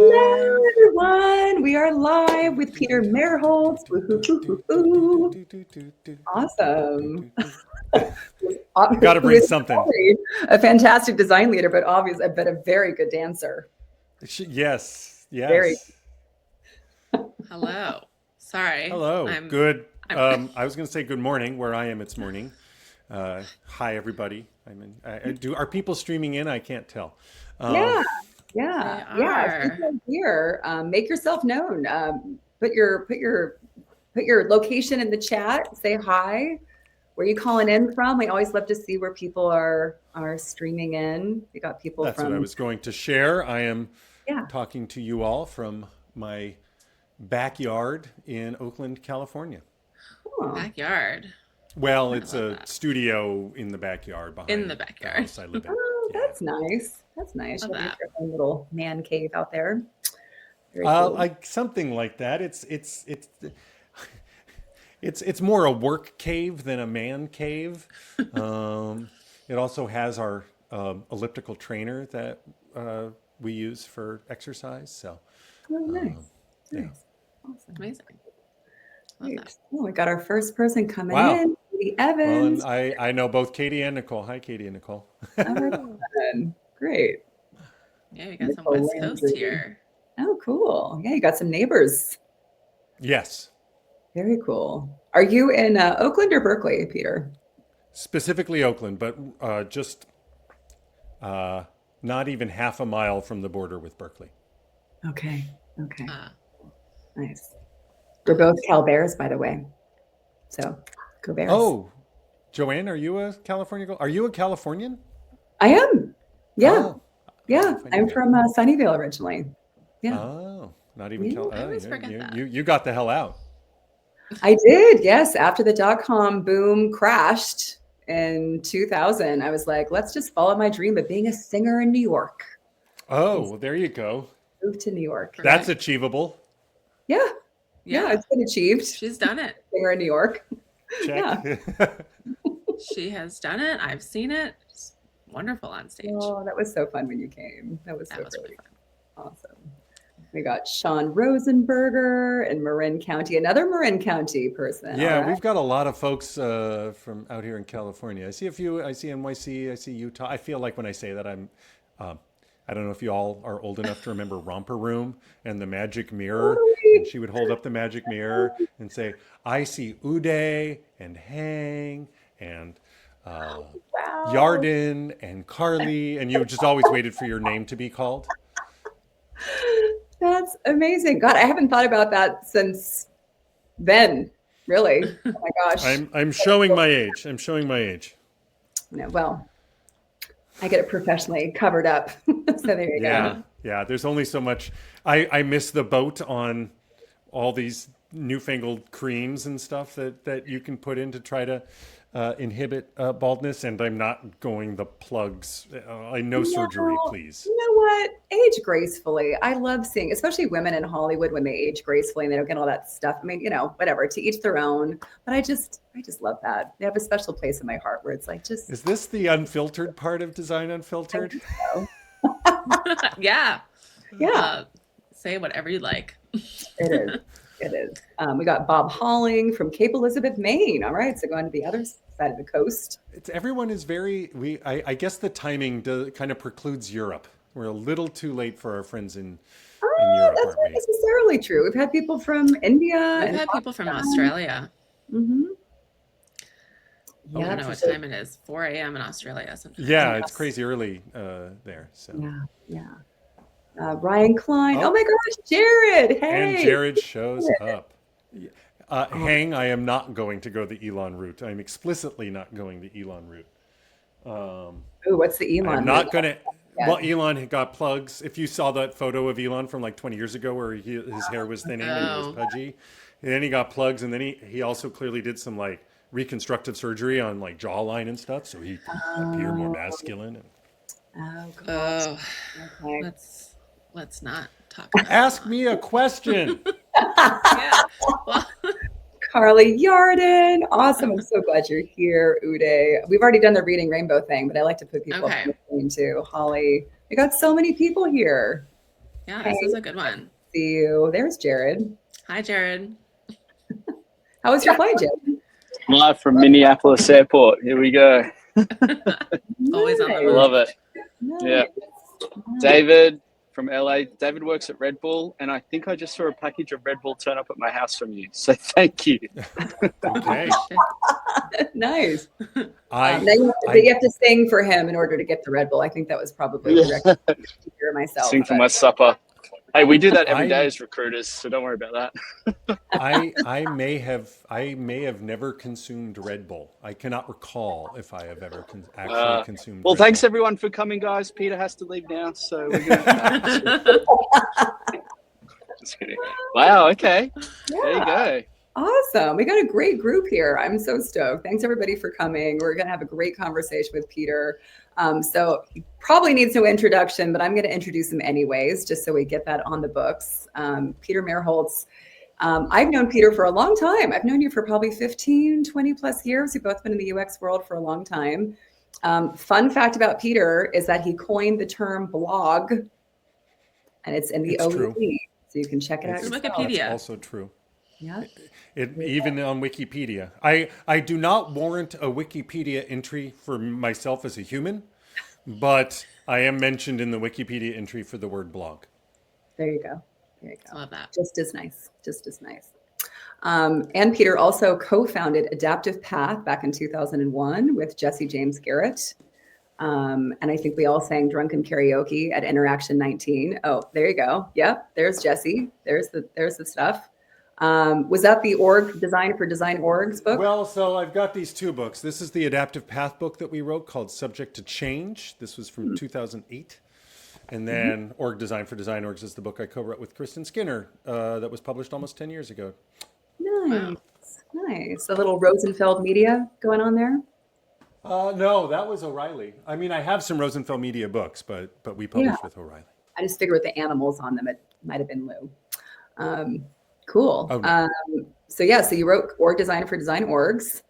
Hello, everyone. We are live with Peter Merholz. Woo-hoo-hoo-hoo-hoo. Awesome. Got to Who bring is something. a fantastic design leader, but obviously, but a very good dancer. Yes, Very. yes. Hello. Sorry. Hello. Good. I'm I was going to say good morning. Where I am, it's morning. Hi, everybody. Do are people streaming in? I can't tell. Um, Yeah, They yeah. If are. you're here, make yourself known. Put your location in the chat. Say hi. Where you calling in from? We always love to see where people are streaming in. We got people that's what I from was going to share. I am yeah. talking to you all from my backyard in Oakland, California. Oh, Backyard. Well, I it's love a that. studio in the backyard In the behind the backyard. house I live in. oh, Yeah. that's nice. That's nice. Love You have that. your own little man cave out there. Very cool. Like something like that. It's more a work cave than a man cave. It also has our elliptical trainer that we use for exercise. So Oh, nice. yeah. Nice. Awesome. Amazing. Love Great. that. Oh, we got our first person coming Wow. in. Katie Well, Evans. and I know both Katie and Nicole. Hi, Katie and Nicole. Oh, right on. Great. Yeah, we got some Nicole West Coast Landry. here. Oh, cool. Yeah, you got some neighbors. Yes, Very cool. Are you in Oakland or Berkeley, Peter? specifically Oakland, but just not even half a mile from the border with Berkeley. Okay. Okay. Uh, Nice. We're both Cal Bears, by the way. So go Bears. Oh, Joanne, are you a Are you a Californian? I am. Yeah. Oh, I don't Yeah. know if I knew I'm that. from Sunnyvale originally. Yeah. Oh, not even Yeah. Cal. I Oh, always forget that. you got the hell out. I did. Yes. After the dot-com boom crashed in 2000, I was like, let's just follow my dream of being a singer in New York. Oh, well, there you go. Move to New York. That's achievable. Yeah. Yeah. yeah, It's been achieved. she's done it. Singer in New York. Check. She has done it. I've seen it. It's wonderful on stage. Oh, that was so fun when you came. That was so That was great. really fun. Awesome. We got Sean Rosenberger in Marin County, another Marin County person. Yeah, All right. we've got a lot of folks from out here in California. I see a few. I see NYC. I see Utah. I feel like when I say that, I don't know if you all are old enough to remember Romper Room and the magic mirror. Totally. And she would hold up the magic mirror and say, "I see Uday and Hang and Wow. Yarden and Carly," and you just always waited for your name to be called. That's amazing. God, I haven't thought about that since then. Really? Oh my gosh. I'm showing my age. I'm showing my age. No, well, I get it professionally covered up. So there you Yeah, go. yeah. There's only so much. I miss the boat on all these newfangled creams and stuff that you can put in to try to inhibit baldness. And I'm not going the plugs. No surgery, No, please. you know what? Age gracefully. I love seeing, especially women in Hollywood when they age gracefully and they don't get all that stuff. I mean, whatever, to each their own. But I just love that. They have a special place in my heart where it's like just Is this the unfiltered part of Design Unfiltered? so. Yeah. Yeah, Say whatever you like. it is. It is. We got Bob Halling from Cape Elizabeth, Maine. All right, so going to the other side of the coast. Everyone is very. I guess the timing kind of precludes Europe. We're a little too late for our friends in Europe, That's aren't not we? necessarily true. We've had people from India We've and had people from Australia. Mm-hmm. I Yeah, don't know what time it is. 4 a.m. in Australia. Sometimes. Yeah, it's crazy early there. So. yeah. Ryan Klein. Oh. Oh my gosh, Jared. Hey. And Jared shows up. Hang, I am not going to go the Elon route. I'm explicitly not going the Elon route. Ooh, what's the Elon? I'm not route? going to. Yeah. Well, Elon had got plugs. If you saw that photo of Elon from like 20 years ago where his hair was thinning and he was pudgy, and then he got plugs, and then he also clearly did some like reconstructive surgery on like jawline and stuff, so he appeared more masculine. And... Oh gosh. Oh, Okay. let's not talk about Ask Elon. me a question. Yeah. Well, Carly Yarden. Awesome. I'm so glad you're here, Uday. We've already done the reading rainbow thing, but I like to put people Okay. up on the screen too. Holly. We got so many people here. Yeah, Hey, this is a good one. see you. There's Jared. Hi, Jared. How was your flight, Jared? Live from Minneapolis Airport. Here we go. Always on the I move. love it. Nice. Yeah. David from LA. David works at Red Bull, and I think I just saw a package of Red Bull turn up at my house from you. So thank you. Okay. Nice. I Now you have to sing for him in order to get the Red Bull. I think that was probably a record to hear myself. Sing for but- my supper. Hey, we do that every I- day as recruiters, so don't worry about that. I may have never consumed Red Bull. I cannot recall if I have ever actually consumed. Well, Red thanks Bull. everyone for coming, guys. Peter has to leave now, so we're gonna. Just kidding. Wow. Okay. There you go. Awesome. We got a great group here. I'm so stoked. Thanks everybody for coming. We're going to have a great conversation with Peter. So he probably needs no introduction, but I'm going to introduce him anyways, just so we get that on the books. Peter Merholz. I've known Peter for a long time. I've known you for probably 15, 20 plus years. We've both been in the UX world for a long time. Fun fact about Peter is that he coined the term blog, and it's in the It's OED. true. So you can check it out. It's yourself. Wikipedia. That's also true. Yeah. Even on Wikipedia. I do not warrant a Wikipedia entry for myself as a human, but I am mentioned in the Wikipedia entry for the word blog. There you go. There you go. Love that. Just as nice. Just as nice. And Peter also co-founded Adaptive Path back in 2001 with Jesse James Garrett. And I think we all sang Drunken Karaoke at Interaction 19. Oh, there you go. Yep. There's Jesse. There's the stuff. Was that the org design for design orgs book? Well, so I've got these two books. This is the Adaptive Path book that we wrote called Subject to Change. This was from 2008. And then Org Design for Design Orgs is the book I co-wrote with Kristen Skinner that was published almost 10 years ago. Nice. Nice. A little Rosenfeld media going on there. No, that was O'Reilly. I mean, I have some Rosenfeld Media books, but we published with O'Reilly. I just figured with the animals on them, it might have been Lou. Cool. Oh. So you wrote Org Design for Design Orgs,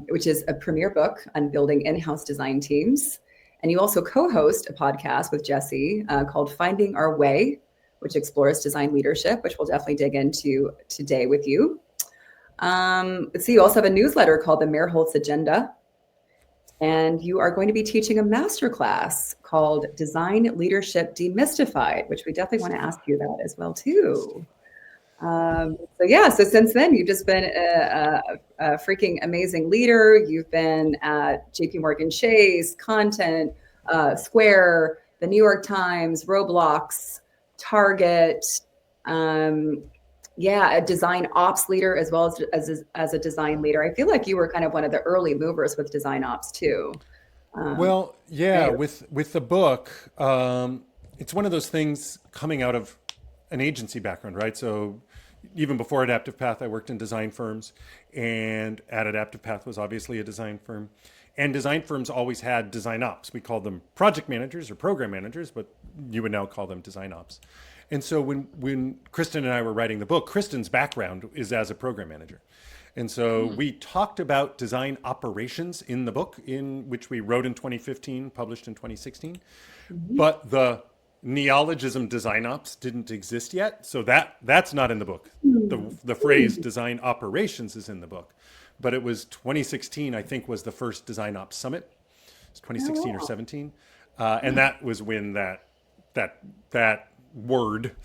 which is a premier book on building in-house design teams. And you also co-host a podcast with Jesse called Finding Our Way, which explores design leadership, which we'll definitely dig into today with you. Let's see, you also have a newsletter called the Merholz Agenda. And you are going to be teaching a masterclass called Design Leadership Demystified, which we definitely want to ask you about as well, too. So since then, you've just been a freaking amazing leader. You've been at JP Morgan Chase, Content, Square, the New York Times, Roblox, Target, a design ops leader as well as a design leader. I feel like you were kind of one of the early movers with design ops too. With the book, it's one of those things coming out of an agency background, right? So even before Adaptive Path, I worked in design firms, and at Adaptive Path was obviously a design firm. And design firms always had design ops. We called them project managers or program managers, but you would now call them design ops. And so when Kristen and I were writing the book, Kristen's background is as a program manager. And so we talked about design operations in the book, in which we wrote in 2015, published in 2016. But the neologism design ops didn't exist yet. So that's not in the book. The phrase design operations is in the book. But it was 2016, I think, was the first design ops summit. It was 2016 or 17. And that was when that word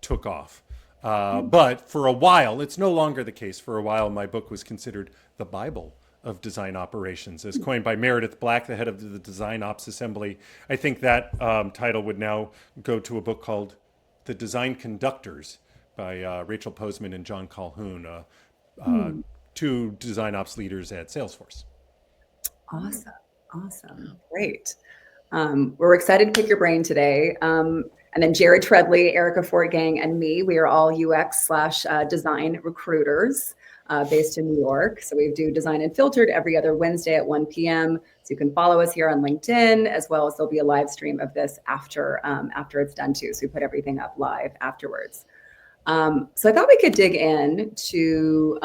took off. But for a while, it's no longer the case. For a while, my book was considered the Bible of design operations, as coined by Meredith Black, the head of the Design Ops Assembly. I think that title would now go to a book called The Design Conductors by Rachel Posman and John Calhoun, two design ops leaders at Salesforce. Awesome. Great. We're excited to pick your brain today. And then Jared Tredly, Erica Fortgang, and me, we are all UX/design recruiters based in New York. So we do Design Unfiltered every other Wednesday at 1 p.m. So you can follow us here on LinkedIn, as well as there'll be a live stream of this after it's done too. So we put everything up live afterwards. So I thought we could dig into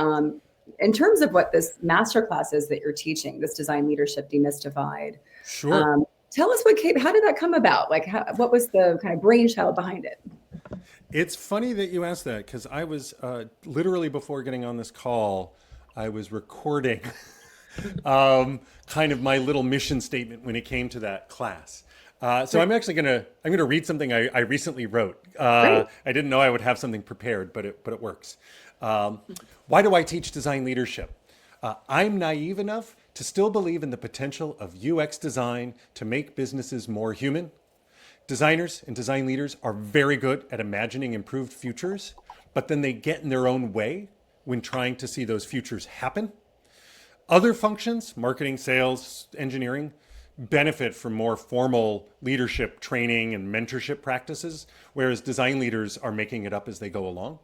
in terms of what this masterclass is that you're teaching, this Design Leadership Demystified. Sure. Tell us how did that come about? Like, what was the kind of brainchild behind it? It's funny that you asked that, because I was literally, before getting on this call, I was recording kind of my little mission statement when it came to that class. So I'm actually I'm gonna read something I recently wrote. I didn't know I would have something prepared, but it works. Why do I teach design leadership? I'm naive enough to still believe in the potential of UX design to make businesses more human. Designers and design leaders are very good at imagining improved futures, but then they get in their own way when trying to see those futures happen. Other functions, marketing, sales, engineering, benefit from more formal leadership training and mentorship practices, whereas design leaders are making it up as they go along.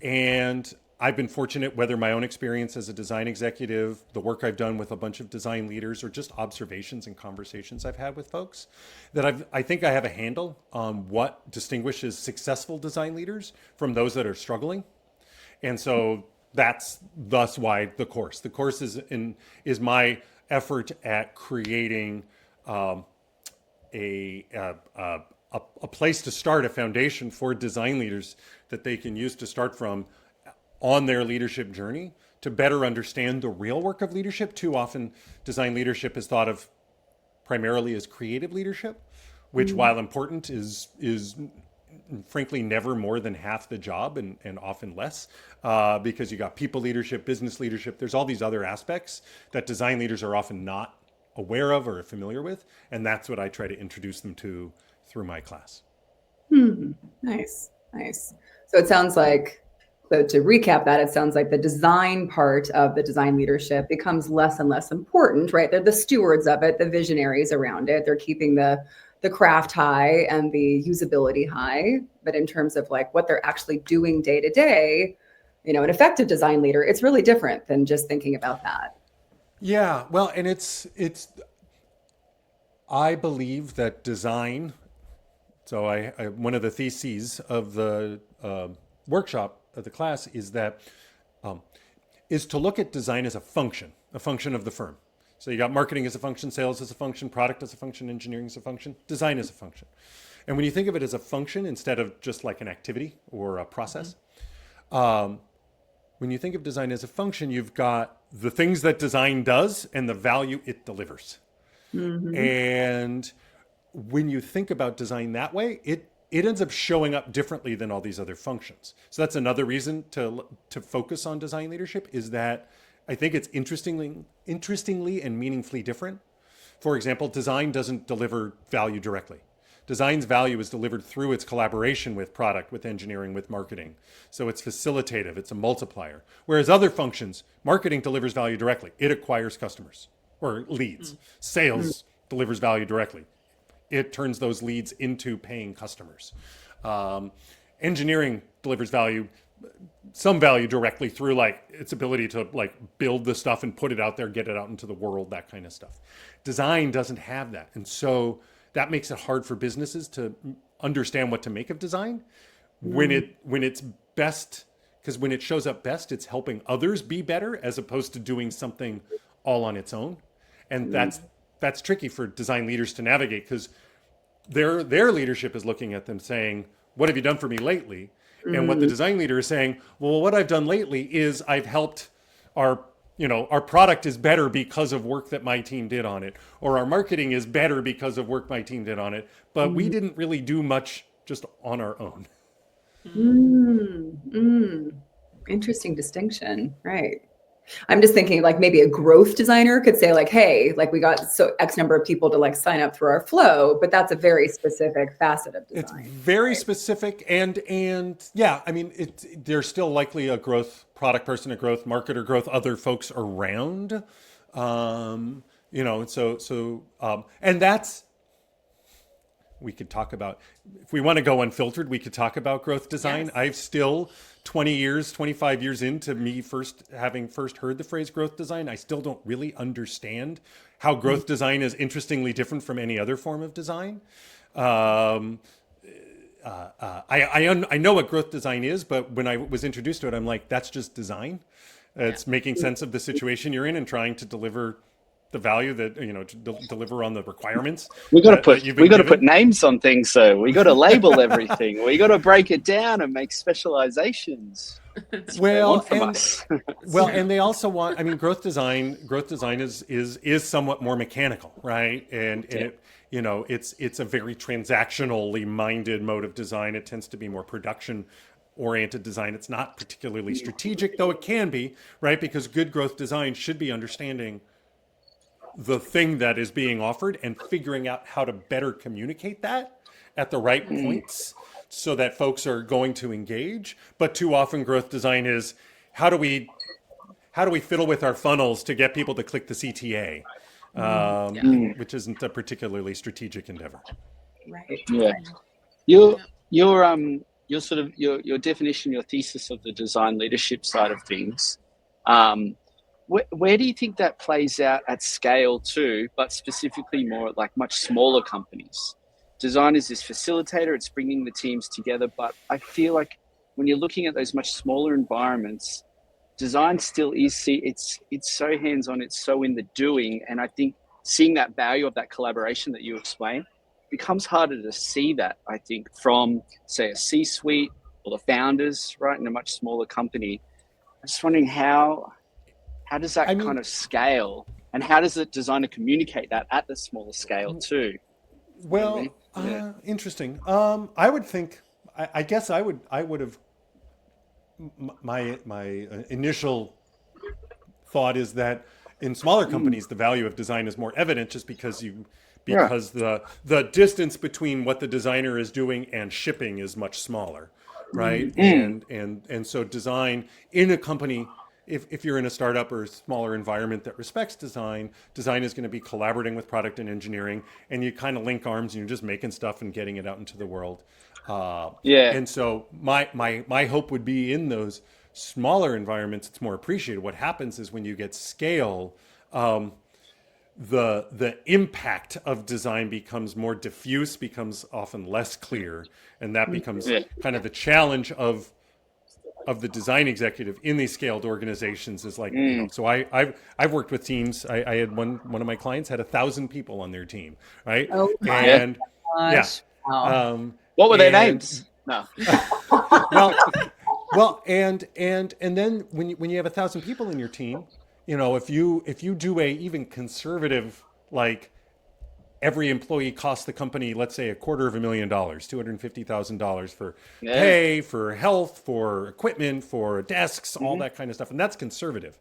And I've been fortunate, whether my own experience as a design executive, the work I've done with a bunch of design leaders, or just observations and conversations I've had with folks, that I think I have a handle on what distinguishes successful design leaders from those that are struggling. And so that's thus why the course. The course is my effort at creating a place to start, a foundation for design leaders that they can use to start from on their leadership journey to better understand the real work of leadership. Too often, design leadership is thought of primarily as creative leadership, which, while important, is frankly never more than half the job, and often less, because you got people leadership, business leadership. There's all these other aspects that design leaders are often not aware of or familiar with, and that's what I try to introduce them to through my class. Nice. So it sounds like, so to recap that, it sounds like the design part of the design leadership becomes less and less important, right? They're the stewards of it, the visionaries around it. They're keeping the craft high and the usability high. But in terms of like what they're actually doing day to day, an effective design leader, it's really different than just thinking about that. Yeah, well, and I believe that design, so I one of the theses of the workshop of the class is to look at design as a function of the firm. So you got marketing as a function, sales as a function, product as a function, engineering as a function, design as a function. And when you think of it as a function instead of just like an activity or a process, when you think of design as a function, you've got the things that design does and the value it delivers. And when you think about design that way, it ends up showing up differently than all these other functions. So that's another reason to focus on design leadership, is that I think it's interestingly and meaningfully different. For example, design doesn't deliver value directly. Design's value is delivered through its collaboration with product, with engineering, with marketing. So it's facilitative, it's a multiplier. Whereas other functions, marketing delivers value directly. It acquires customers or leads. Sales delivers value directly. It turns those leads into paying customers. Engineering delivers some value directly through like its ability to like build the stuff and put it out there, get it out into the world, that kind of stuff. Design doesn't have that. And so that makes it hard for businesses to understand what to make of design when it's best, because when it shows up best, it's helping others be better as opposed to doing something all on its own. And that's tricky for design leaders to navigate, because their leadership is looking at them saying, what have you done for me lately? And what the design leader is saying, well, what I've done lately is I've helped our product is better because of work that my team did on it, or our marketing is better because of work my team did on it, but we didn't really do much just on our own. Interesting distinction, right? I'm just thinking like maybe a growth designer could say like, hey, like we got so X number of people to like sign up through our flow, but that's a very specific facet of design. It's very specific, and yeah, I mean, there's still likely a growth product person, a growth marketer, growth other folks around, and that's, we could talk about, if we want to go unfiltered, we could talk about growth design. Yes. I've still 25 years into me having heard the phrase growth design, I still don't really understand how growth design is interestingly different from any other form of design. I know what growth design is, but when I was introduced to it, I'm like, that's just design. It's making sense of the situation you're in and trying to deliver the value that, to deliver on the requirements. We got to that you've been we got to given. put names on things, so we got to label everything. We got to break it down and make specializations. That's what they want from us. And they also want. I mean, growth design is somewhat more mechanical, right? And it's a very transactionally minded mode of design. It tends to be more production oriented design. It's not particularly strategic, though it can be, right? Because good growth design should be understanding the thing that is being offered and figuring out how to better communicate that at the right points so that folks are going to engage. But too often growth design is how do we fiddle with our funnels to get people to click the CTA, which isn't a particularly strategic endeavor. Right. Yeah. Your sort of your definition, your thesis of the design leadership side of things. Where do you think that plays out at scale too, but specifically more at like much smaller companies? Design is this facilitator, it's bringing the teams together, but I feel like when you're looking at those much smaller environments, design still is, it's so hands-on, it's so in the doing, and I think seeing that value of that collaboration that you explained becomes harder to see that, I think, from, say, a C-suite or the founders, right, in a much smaller company. I'm just wondering how does that kind of scale, and how does the designer communicate that at the smaller scale too? Well, interesting. I would think, I guess I would have, my initial thought is that in smaller companies, the value of design is more evident just because the distance between what the designer is doing and shipping is much smaller, right? And so design in a company, if you're in a startup or a smaller environment that respects design is going to be collaborating with product and engineering, and you kind of link arms and you're just making stuff and getting it out into the world. And so my hope would be in those smaller environments, it's more appreciated. What happens is when you get scale, the impact of design becomes more diffuse, becomes often less clear, and that becomes kind of the challenge of the design executive in these scaled organizations is like, so I've worked with teams. I had one of my clients had 1,000 people on their team, right? Oh my gosh. Wow. What were their names? No. well, and then when you have 1,000 people in your team, if you do a even conservative, like every employee costs the company, let's say $250,000, $250,000 for pay, for health, for equipment, for desks, all that kind of stuff. And that's conservative.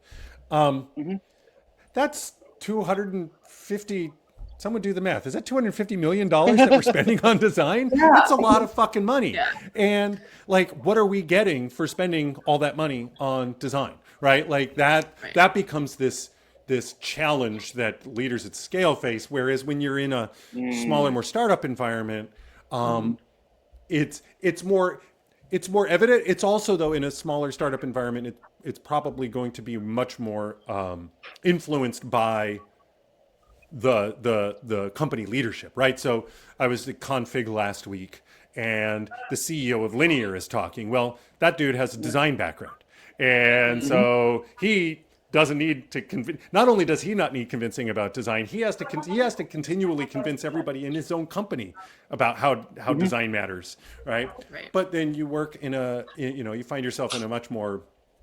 That's 250, someone do the math. Is that $250 million that we're spending on design? Yeah. That's a lot of fucking money. Yeah. And like, what are we getting for spending all that money on design, right? Like that becomes this challenge that leaders at scale face. Whereas when you're in a smaller, more startup environment, it's more evident. It's also, though, in a smaller startup environment, it's probably going to be much more influenced by the company leadership, right? So I was at Config last week, and the CEO of Linear is talking. Well, that dude has a design background, and so he doesn't need to convince. Not only does he not need convincing about design, he has to continually convince everybody in his own company about how design matters, right? But then you work you find yourself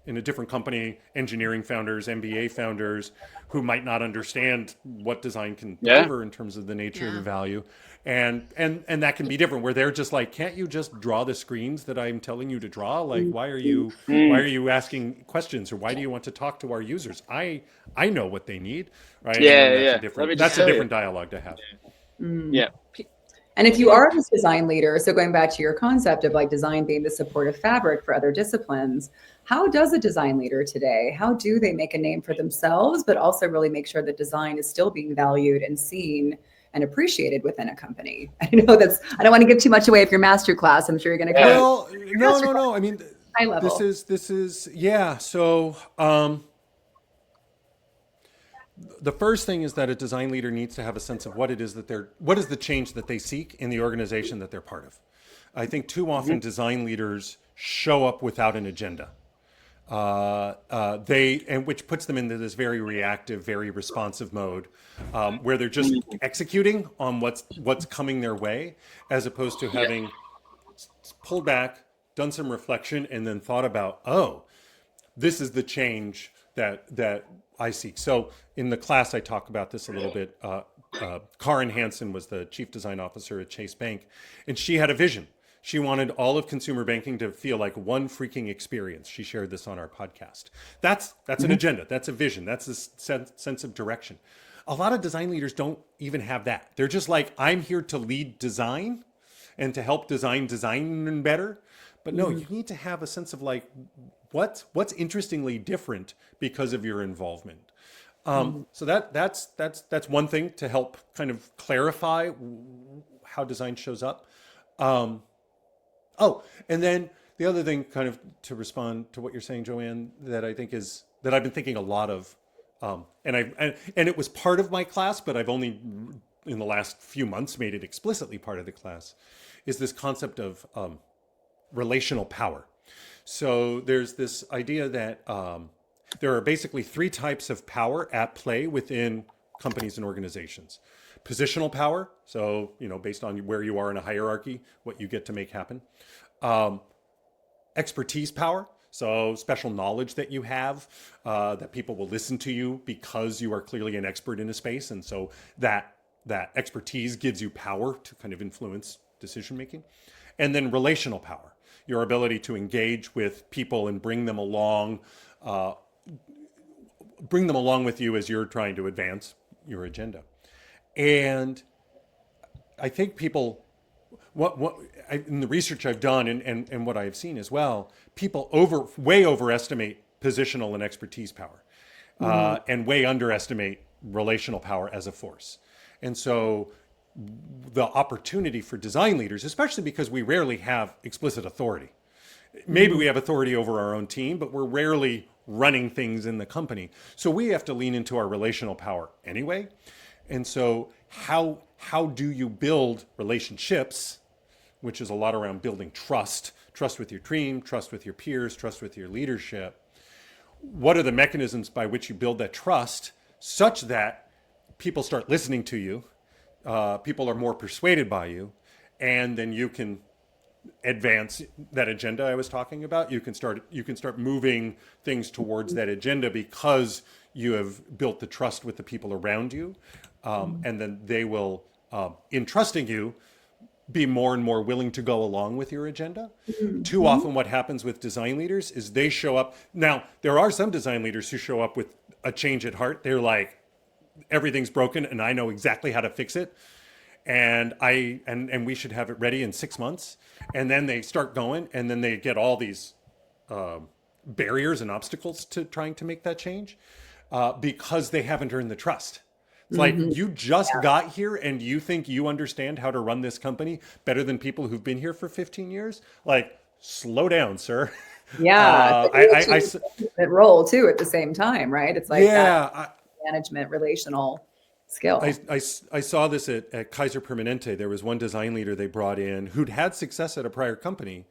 in a different company, engineering founders, MBA founders, who might not understand what design can deliver in terms of the nature of the value. And that can be different, where they're just like, can't you just draw the screens that I'm telling you to draw? Like, why are you asking questions, or why do you want to talk to our users? I know what they need, right? That's a different dialogue to have. Yeah. And if you are this design leader, so going back to your concept of like design being the supportive fabric for other disciplines, how does a design leader today, how do they make a name for themselves, but also really make sure that design is still being valued and seen and appreciated within a company? I know I don't want to give too much away of your master class. I'm sure you're going to go. Well, no. I mean, high level. This is yeah. So the first thing is that a design leader needs to have a sense of what is the change that they seek in the organization that they're part of. I think too often design leaders show up without an agenda. Which puts them into this very reactive, very responsive mode, where they're just executing on what's coming their way, as opposed to having pulled back, done some reflection, and then thought about, oh, this is the change that I seek. So in the class, I talk about this a little bit. Karen Hansen was the chief design officer at Chase Bank, and she had a vision. She wanted all of consumer banking to feel like one freaking experience. She shared this on our podcast. That's an agenda. That's a vision. That's a sense of direction. A lot of design leaders don't even have that. They're just like, I'm here to lead design and to help design better. But no, you need to have a sense of like, what's interestingly different because of your involvement. So that's one thing to help kind of clarify how design shows up. And then the other thing, kind of to respond to what you're saying, Joanne, that I think is that I've been thinking a lot of, and it was part of my class, but I've only in the last few months made it explicitly part of the class, is this concept of relational power. So there's this idea that there are basically three types of power at play within companies and organizations. Positional power, so based on where you are in a hierarchy, what you get to make happen. Expertise power, so special knowledge that you have, that people will listen to you because you are clearly an expert in a space, and so that expertise gives you power to kind of influence decision making. And then relational power, your ability to engage with people and bring them along with you as you're trying to advance your agenda. And I think people, in the research I've done and what I've seen as well, people way overestimate positional and expertise power, and way underestimate relational power as a force. And so the opportunity for design leaders, especially because we rarely have explicit authority. Maybe we have authority over our own team, but we're rarely running things in the company. So we have to lean into our relational power anyway. And so how do you build relationships, which is a lot around building trust with your team, trust with your peers, trust with your leadership. What are the mechanisms by which you build that trust such that people start listening to you, people are more persuaded by you, and then you can advance that agenda I was talking about. You can start moving things towards that agenda because you have built the trust with the people around you, and then they will, in trusting you, be more and more willing to go along with your agenda. Too often what happens with design leaders is they show up. Now, there are some design leaders who show up with a change at heart. They're like, everything's broken and I know exactly how to fix it. And we should have it ready in 6 months. And then they start going, and then they get all these barriers and obstacles to trying to make that change because they haven't earned the trust. It's like, you just got here and you think you understand how to run this company better than people who've been here for 15 years? Like, slow down, sir. Yeah. That role too at the same time, right? It's like that management relational skill. I saw this at Kaiser Permanente. There was one design leader they brought in who'd had success at a prior company.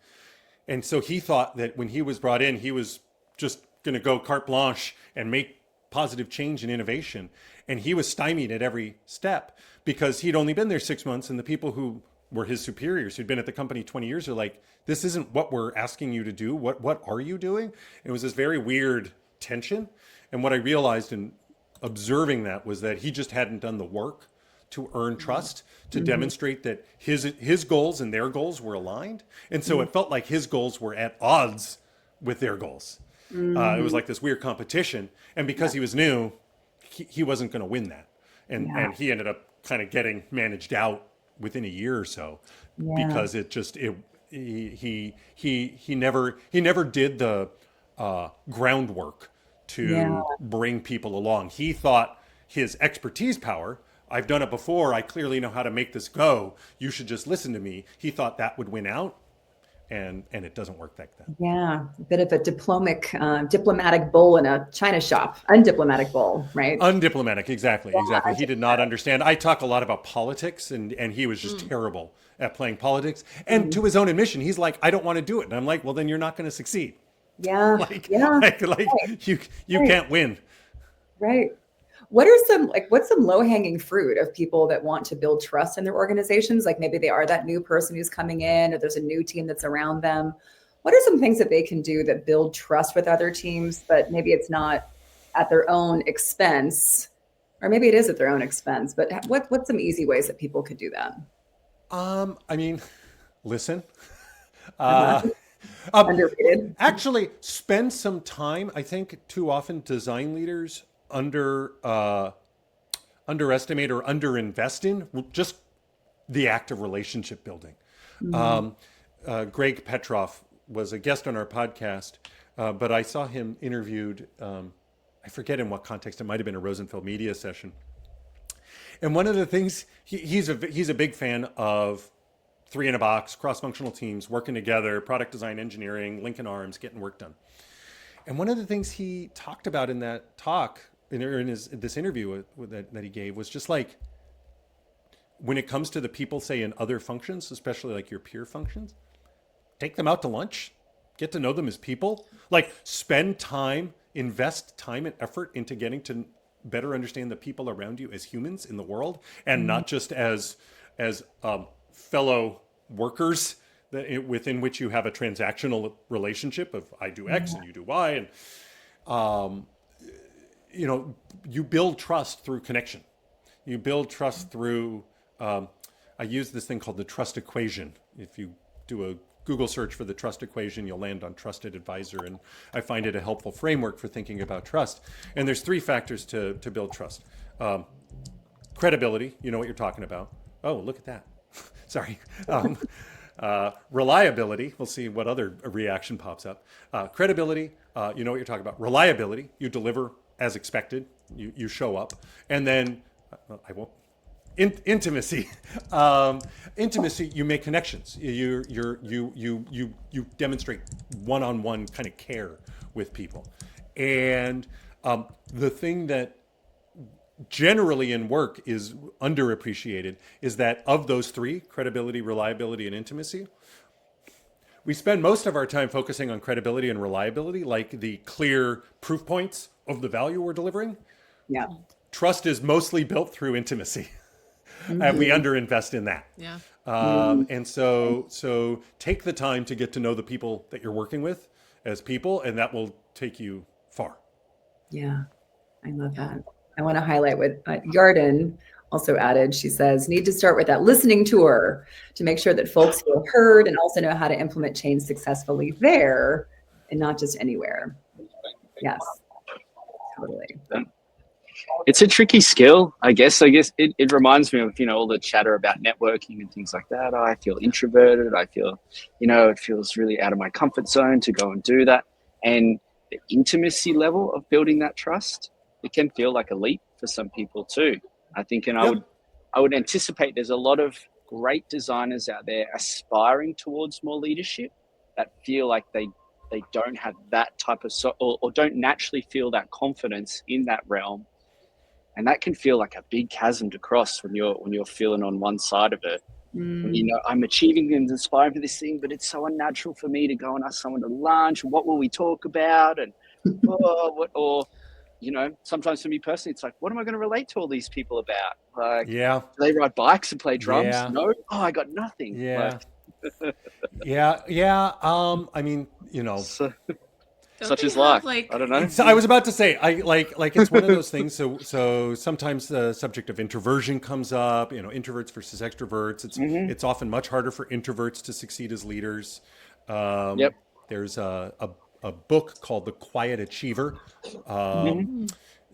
And so he thought that when he was brought in, he was just going to go carte blanche and make positive change and innovation. And he was stymied at every step because he'd only been there 6 months. And the people who were his superiors, who'd been at the company 20 years, are like, this isn't what we're asking you to do. What are you doing? And it was this very weird tension. And what I realized in observing that was that he just hadn't done the work to earn trust, to demonstrate that his goals and their goals were aligned. And so it felt like his goals were at odds with their goals. It was like this weird competition. And because he was new, he wasn't going to win that. And he ended up kind of getting managed out within a year or so because he never did the groundwork to bring people along. He thought his expertise power, I've done it before, I clearly know how to make this go, you should just listen to me. He thought that would win out, and it doesn't work like that. Yeah, a bit of a diplomatic bull in a china shop. Undiplomatic bull, right? Undiplomatic, exactly. He did not understand. I talk a lot about politics, and he was just terrible at playing politics. And to his own admission, he's like, I don't want to do it. And I'm like, well, then you're not going to succeed. Yeah. like, Yeah. like you Right. can't win. Right. What are some what's some low-hanging fruit of people that want to build trust in their organizations? Like maybe they are that new person who's coming in, or there's a new team that's around them. What are some things that they can do that build trust with other teams, but maybe it's not at their own expense, or maybe it is at their own expense, but what's some easy ways that people could do that? I mean, listen. Uh-huh. Uh, Underrated. actually, spend some time. I think too often design leaders underestimate or underinvest in just the act of relationship building. Mm, Greg Petroff was a guest on our podcast, but I saw him interviewed. I forget in what context. It might have been a Rosenfeld media session. And one of the things he's a big fan of three in a box, cross-functional teams working together, product design, engineering, linking arms, getting work done. And one of the things he talked about in that talk, in this interview that he gave, was just like when it comes to the people, say in other functions, especially like your peer functions, take them out to lunch, get to know them as people, like spend time, invest time and effort into getting to better understand the people around you as humans in the world, and mm, not just as fellow workers within which you have a transactional relationship of I do X and you do Y, and you build trust through connection. You build trust through. I use this thing called the trust equation. If you do a Google search for the trust equation, you'll land on Trusted Advisor, and I find it a helpful framework for thinking about trust. And there's three factors to build trust. Credibility, you know what you're talking about. Oh, look at that. Sorry. Reliability, we'll see what other reaction pops up. Credibility, you know what you're talking about. Reliability, you deliver as expected, you show up. And then, I won't. Intimacy, intimacy. You make connections. You demonstrate one-on-one kind of care with people, and the thing that generally in work is underappreciated is that of those three: credibility, reliability, and intimacy. We spend most of our time focusing on credibility and reliability, like the clear proof points of the value we're delivering. yeah. Trust is mostly built through intimacy. And we Mhm. underinvest in that. Yeah. Mm, And so take the time to get to know the people that you're working with as people, and that will take you far. yeah. I love that. I want to highlight what Yarden also added. She says, need to start with that listening tour to make sure that folks feel heard and also know how to implement change successfully there and not just anywhere. Yes, totally. It's a tricky skill, I guess. It reminds me of, all the chatter about networking and things like that. I feel introverted. I feel, it feels really out of my comfort zone to go and do that. And the intimacy level of building that trust, it can feel like a leap for some people too. I think, and Yep. I would anticipate there's a lot of great designers out there aspiring towards more leadership that feel like they don't have that type of, or don't naturally feel that confidence in that realm. And that can feel like a big chasm to cross when you're feeling on one side of it. When Mm, I'm achieving and inspiring for this thing, but it's so unnatural for me to go and ask someone to lunch. What will we talk about? And sometimes for me personally, it's like, what am I going to relate to all these people about? Like, Yeah. do they ride bikes and play drums? Yeah. No. Oh, I got nothing. Yeah. Yeah. I mean, So, Don't such they is have, life. like, I don't know. I was about to say, I like it's one of those things. So sometimes the subject of introversion comes up. Introverts versus extroverts. It's often much harder for introverts to succeed as leaders. Yep. There's a book called The Quiet Achiever.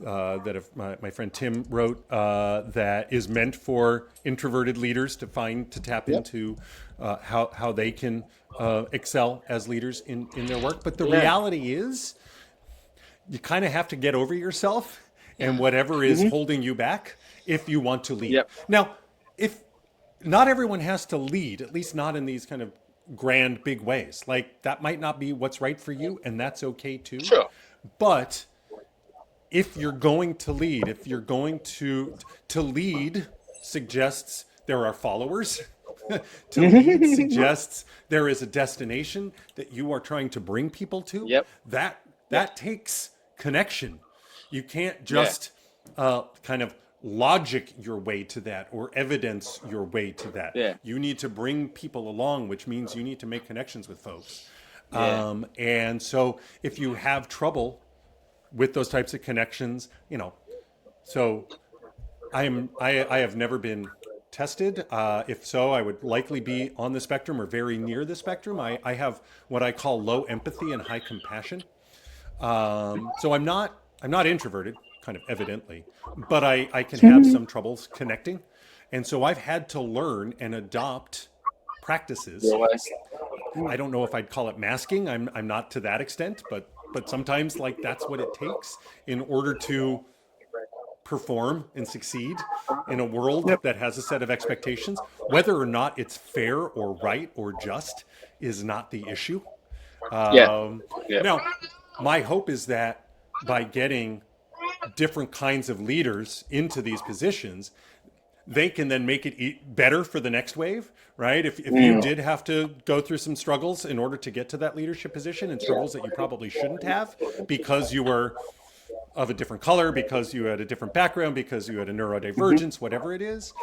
That my friend Tim wrote, that is meant for introverted leaders to tap Yep. into how they can excel as leaders in their work. But the Yeah. reality is, you kind of have to get over yourself and Yeah. whatever is holding you back if you want to lead. Yep. Now, if not everyone has to lead, at least not in these kind of grand, big ways. Like that might not be what's right for you, and that's okay too. Sure. But if you're going to lead, if you're going to lead suggests there are followers, To lead suggests there is a destination that you are trying to bring people to. Yep. That takes connection. You can't just kind of logic your way to that or evidence your way to that. Yeah. You need to bring people along, which means you need to make connections with folks. Yeah. And so if you have trouble with those types of connections, so I have never been tested. If so, I would likely be on the spectrum or very near the spectrum. I have what I call low empathy and high compassion. So I'm not introverted, kind of evidently, but I can have some troubles connecting. And so I've had to learn and adopt practices. I don't know if I'd call it masking. I'm not to that extent, but sometimes like that's what it takes in order to perform and succeed in a world that has a set of expectations. Whether or not it's fair or right or just is not the issue. Now, my hope is that by getting different kinds of leaders into these positions, they can then make it better for the next wave, right? If you did have to go through some struggles in order to get to that leadership position, and struggles that you probably shouldn't have because you were of a different color, because you had a different background, because you had a neurodivergence, whatever it is,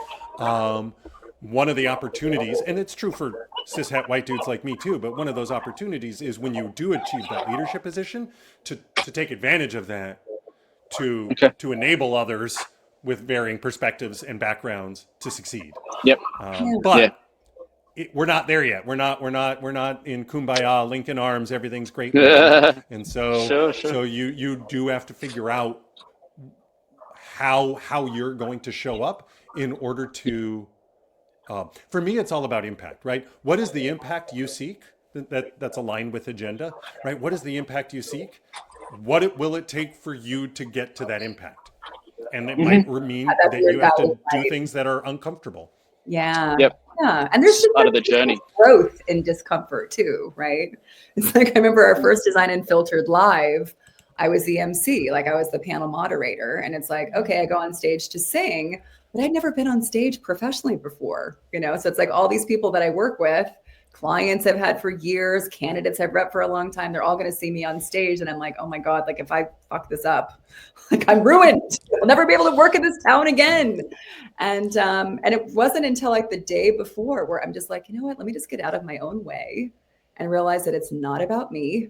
one of the opportunities, and it's true for cishet white dudes like me too, but one of those opportunities is when you do achieve that leadership position to take advantage of that to enable others with varying perspectives and backgrounds to succeed. Yep. But we're not there yet. We're not in Kumbaya, Lincoln Arms, everything's great. And so so you do have to figure out how you're going to show up in order to for me, it's all about impact, right? What is the impact you seek that's aligned with agenda, right? What is the impact you seek? What will it take for you to get to that impact? And it might mean that you have to do things that are uncomfortable. Yeah. Yep. Yeah. And there's part of the journey. Growth in discomfort too, right? It's like, I remember our first Design Unfiltered live, I was the MC, like I was the panel moderator. And it's like, okay, I go on stage to sing, but I'd never been on stage professionally before, So it's like all these people that I work with, clients I've had for years, candidates I've repped for a long time, they're all going to see me on stage. And I'm like, oh my God, like if I fuck this up, like I'm ruined. I'll never be able to work in this town again. And it wasn't until like the day before where I'm just like, you know what, let me just get out of my own way and realize that it's not about me.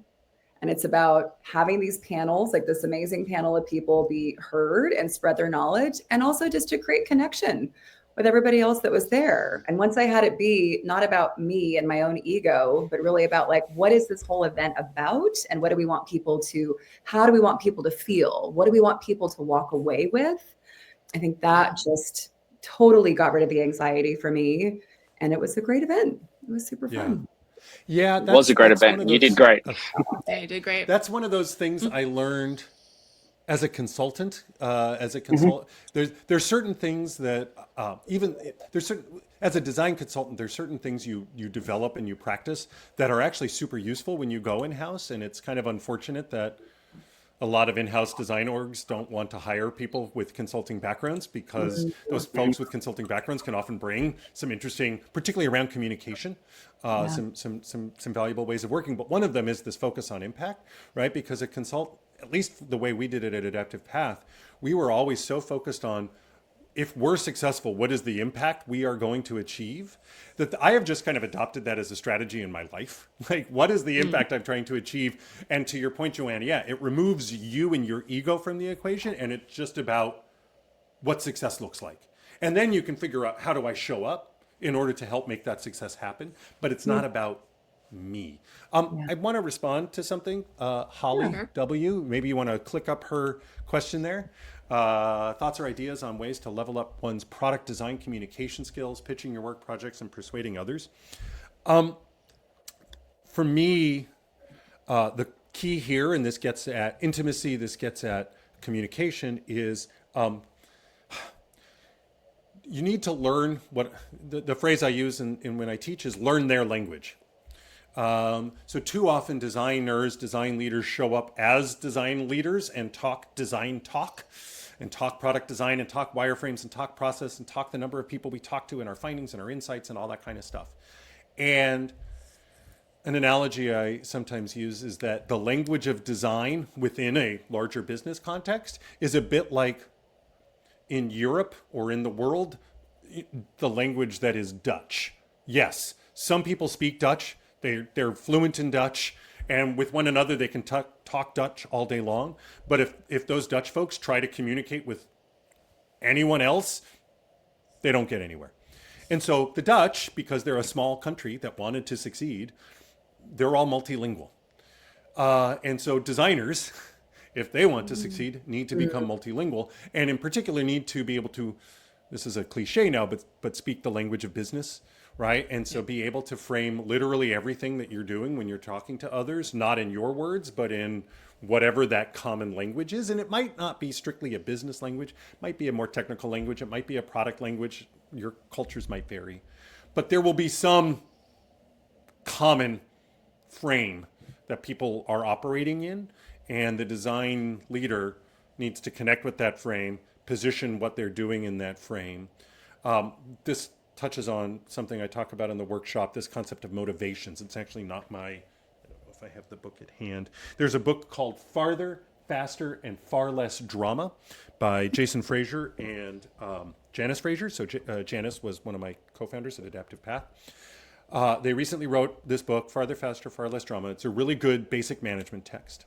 And it's about having these panels, like this amazing panel of people be heard and spread their knowledge, and also just to create connection with everybody else that was there. And once I had it be not about me and my own ego, but really about like, what is this whole event about? And what do we want people to, how do we want people to feel? What do we want people to walk away with? I think that just totally got rid of the anxiety for me. And it was a great event. It was super fun. Yeah, it was a great event. And you did great. Yeah, you did great. That's one of those things I learned as a consultant. There's certain things that as a design consultant, there's certain things you develop and you practice that are actually super useful when you go in-house. And it's kind of unfortunate that a lot of in-house design orgs don't want to hire people with consulting backgrounds, because those folks with consulting backgrounds can often bring some interesting, particularly around communication, some valuable ways of working. But one of them is this focus on impact, right? Because at least the way we did it at Adaptive Path, we were always so focused on, if we're successful, what is the impact we are going to achieve? That I have just kind of adopted that as a strategy in my life. Like, what is the impact I'm trying to achieve? And to your point, Joanne, it removes you and your ego from the equation, and it's just about what success looks like. And then you can figure out, how do I show up in order to help make that success happen? But it's not about me. I want to respond to something. Holly W., maybe you want to click up her question there. Thoughts or ideas on ways to level up one's product design communication skills, pitching your work projects, and persuading others. For me, the key here, and this gets at intimacy, this gets at communication, is you need to learn what the phrase I use in when I teach is learn their language. So too often design leaders show up as design leaders and talk design talk. and talk product design and talk wireframes and talk process and talk the number of people we talk to and our findings and our insights and all that kind of stuff. And an analogy I sometimes use is that the language of design within a larger business context is a bit like in Europe or in the world, the language that is Dutch. Yes, some people speak Dutch. They're fluent in Dutch, and with one another they can talk Dutch all day long. But if those Dutch folks try to communicate with anyone else, they don't get anywhere. And so the Dutch, because they're a small country that wanted to succeed, they're all multilingual. And so designers, if they want to succeed, need to become multilingual, and in particular need to be able to, this is a cliche now, but speak the language of business, right? And so be able to frame literally everything that you're doing when you're talking to others, not in your words, but in whatever that common language is. And it might not be strictly a business language, it might be a more technical language, it might be a product language, your cultures might vary. But there will be some common frame that people are operating in, and the design leader needs to connect with that frame, position what they're doing in that frame. This touches on something I talk about in the workshop, this concept of motivations. It's actually not my, I don't know if I have the book at hand. There's a book called Farther, Faster, and Far Less Drama by Jason Frazier and Janice Frazier. So Janice was one of my co-founders at Adaptive Path. They recently wrote this book, Farther, Faster, Far Less Drama. It's a really good basic management text.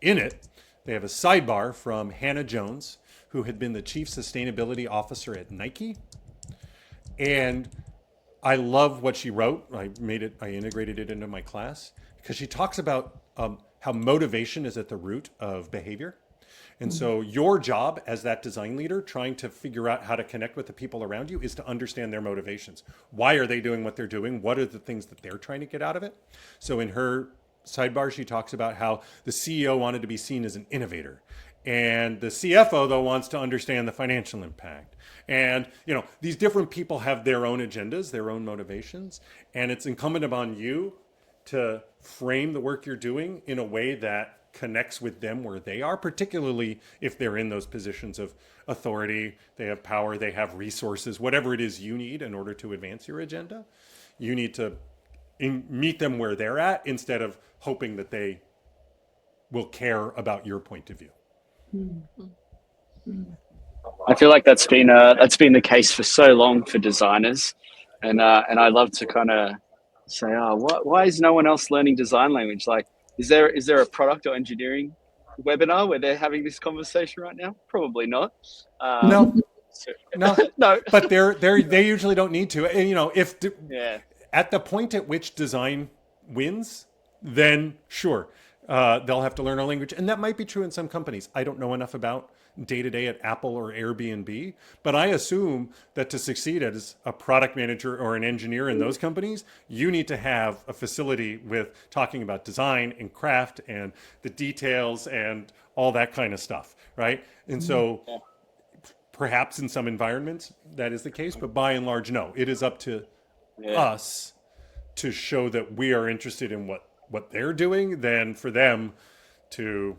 In it, they have a sidebar from Hannah Jones, who had been the chief sustainability officer at Nike. And I love what she wrote. I integrated it into my class because she talks about how motivation is at the root of behavior. And so your job as that design leader, trying to figure out how to connect with the people around you, is to understand their motivations. Why are they doing what they're doing? What are the things that they're trying to get out of it? So in her sidebar, she talks about how the CEO wanted to be seen as an innovator. And the CFO, though, wants to understand the financial impact. And, these different people have their own agendas, their own motivations. And it's incumbent upon you to frame the work you're doing in a way that connects with them where they are, particularly if they're in those positions of authority, they have power, they have resources, whatever it is you need in order to advance your agenda. You need to meet them where they're at instead of hoping that they will care about your point of view. I feel like that's been the case for so long for designers, and I love to kind of say, why is no one else learning design language? Like, is there a product or engineering webinar where they're having this conversation right now? Probably not. No. No. But they usually don't need to. And at the point at which design wins, then sure, they'll have to learn our language, and that might be true in some companies. I don't know enough about day-to-day at Apple or Airbnb, but I assume that to succeed as a product manager or an engineer in those companies, you need to have a facility with talking about design and craft and the details and all that kind of stuff, right? And so perhaps in some environments that is the case, but by and large, no. It is up to us to show that we are interested in what they're doing than for them to,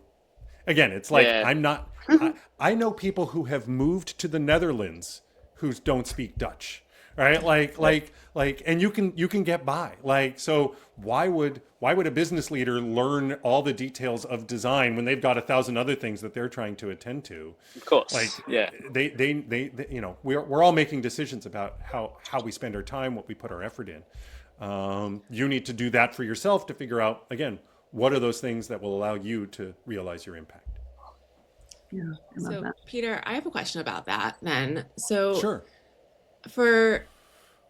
again, it's like, I know people who have moved to the Netherlands who don't speak Dutch, right? Like, and you can get by. Like, so why would a business leader learn all the details of design when they've got 1,000 other things that they're trying to attend to? Of course. Like, they we're all making decisions about how we spend our time, what we put our effort in. You need to do that for yourself to figure out, again, what are those things that will allow you to realize your impact. Yeah, I love So, that. Peter, I have a question about that then. So, Sure. for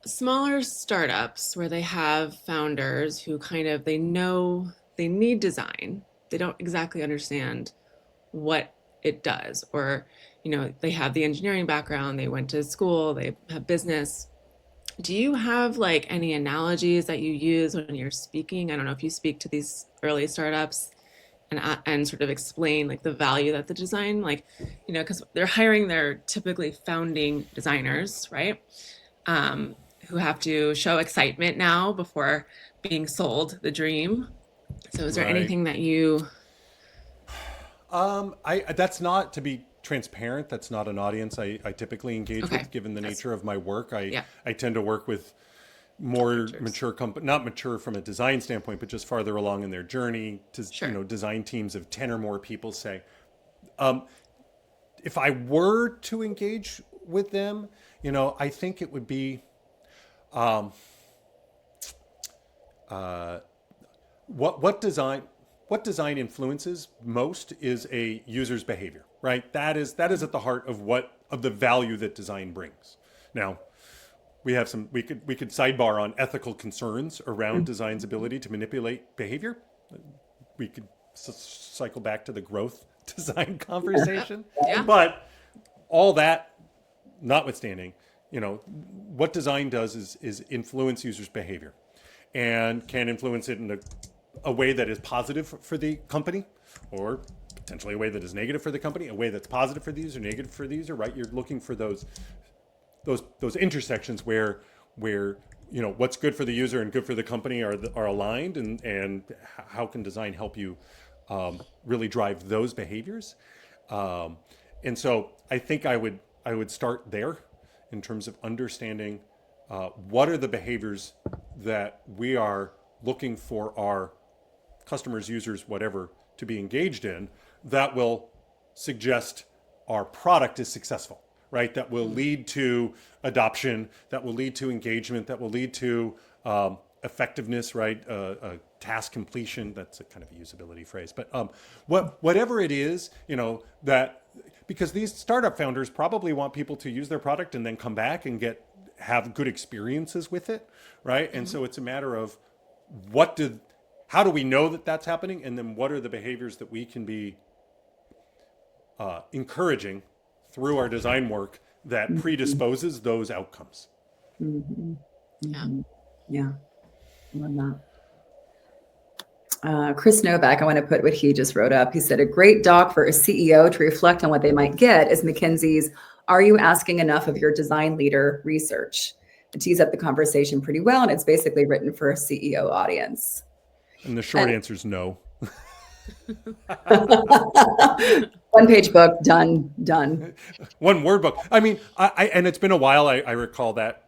smaller startups where they have founders who they know they need design, they don't exactly understand what it does, or, they have the engineering background, they went to school, they have business. Do you have any analogies that you use when you're speaking? I don't know if you speak to these early startups and sort of explain the value that the design, because they're hiring their typically founding designers, right? Who have to show excitement now before being sold the dream. So is there anything that you... That's not, to be transparent. That's not an audience I typically engage with, given the nature of my work. I tend to work with more mature company, not mature from a design standpoint, but just farther along in their journey to design teams of 10 or more people, say. If I were to engage with them, I think it would be what design influences most is a user's behavior, right? That is at the heart of the value that design brings. Now, we could sidebar on ethical concerns around design's ability to manipulate behavior. We could cycle back to the growth design conversation. But all that notwithstanding, what design does is influence users' behavior, and can influence it in a way that is positive for the company, or potentially a way that is negative for the company, a way that's positive for the user, negative for the user, right? You're looking for those intersections where what's good for the user and good for the company are aligned, and how can design help you really drive those behaviors. And so I think I would start there in terms of understanding what are the behaviors that we are looking for our customers, users, whatever, to be engaged in, that will suggest our product is successful, right? That will lead to adoption, that will lead to engagement, that will lead to effectiveness, right? Task completion. That's a kind of a usability phrase, but whatever it is, that, because these startup founders probably want people to use their product and then come back and have good experiences with it, right? And so it's a matter of how do we know that that's happening, and then what are the behaviors that we can be encouraging through our design work that predisposes those outcomes. Yeah. I love that. Chris Novak, I want to put what he just wrote up. He said, a great doc for a CEO to reflect on what they might get is McKinsey's Are You Asking Enough of Your Design Leader research? It tees up the conversation pretty well, and it's basically written for a CEO audience. And the short answer is no. One-page book, done. One word book. I mean, and it's been a while. I recall that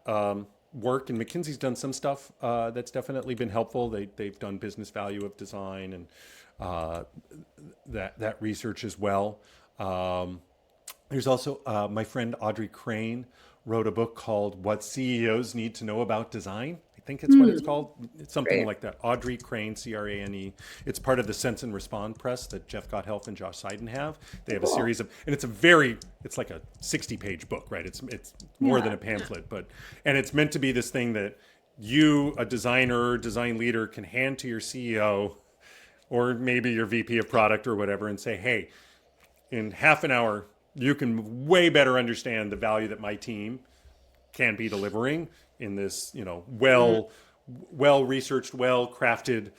work, and McKinsey's done some stuff that's definitely been helpful. They've done business value of design and that research as well. There's also my friend Audrey Crane wrote a book called What CEOs Need to Know About Design. I think it's what it's called. It's something like that. Audrey Crane, Crane. It's part of the Sense and Respond press that Jeff Gotthelf and Josh Seiden have. They have a series of, and it's like a 60-page book, right? It's more than a pamphlet, and it's meant to be this thing that you, a designer, design leader, can hand to your CEO or maybe your VP of product or whatever and say, hey, in half an hour, you can way better understand the value that my team can be delivering in this, well researched, well crafted